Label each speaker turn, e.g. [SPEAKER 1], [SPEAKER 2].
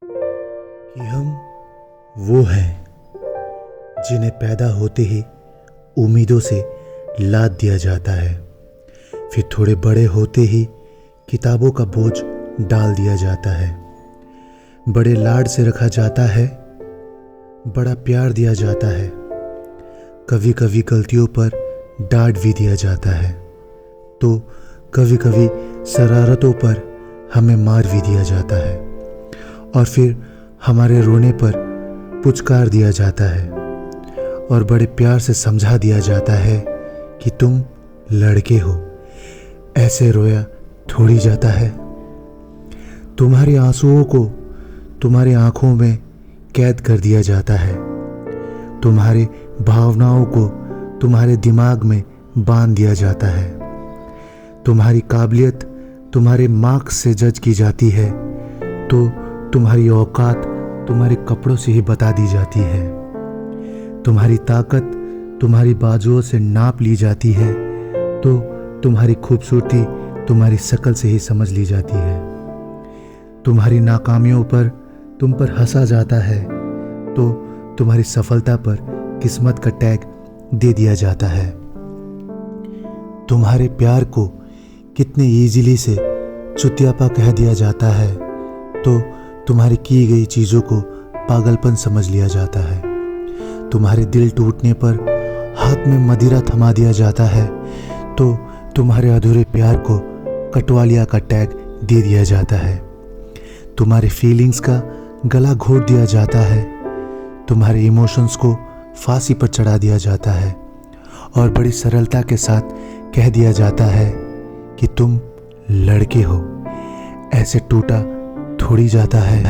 [SPEAKER 1] कि हम वो हैं जिन्हें पैदा होते ही उम्मीदों से लाद दिया जाता है, फिर थोड़े बड़े होते ही किताबों का बोझ डाल दिया जाता है, बड़े लाड से रखा जाता है, बड़ा प्यार दिया जाता है, कभी कभी गलतियों पर डांट भी दिया जाता है, तो कभी कभी शरारतों पर हमें मार भी दिया जाता है, और फिर हमारे रोने पर पुचकार दिया जाता है और बड़े प्यार से समझा दिया जाता है कि तुम लड़के हो, ऐसे रोया थोड़ी जाता है। तुम्हारे आंसुओं को तुम्हारी आंखों में कैद कर दिया जाता है, तुम्हारी भावनाओं को तुम्हारे दिमाग में बांध दिया जाता है, तुम्हारी काबिलियत तुम्हारे मार्क्स से जज की जाती है, तो तुम्हारी औकात तुम्हारे कपड़ों से ही बता दी जाती है, तुम्हारी ताकत तुम्हारी बाजुओं से नाप ली जाती है, तो तुम्हारी खूबसूरती तुम्हारी शक्ल से ही समझ ली जाती है, तुम्हारी नाकामियों पर तुम पर हंसा जाता है, तो तुम्हारी सफलता पर किस्मत का टैग दे दिया जाता है। तुम्हारे प्यार को कितने इजीली से चुतियापा कह दिया जाता है, तो तुम्हारी की गई चीज़ों को पागलपन समझ लिया जाता है। तुम्हारे दिल टूटने पर हाथ में मदिरा थमा दिया जाता है, तो तुम्हारे अधूरे प्यार को कटवालिया का टैग दे दिया जाता है। तुम्हारे फीलिंग्स का गला घोट दिया जाता है, तुम्हारे इमोशंस को फांसी पर चढ़ा दिया जाता है और बड़ी सरलता के साथ कह दिया जाता है कि तुम लड़के हो, ऐसे टूटा थोड़ी जाता है।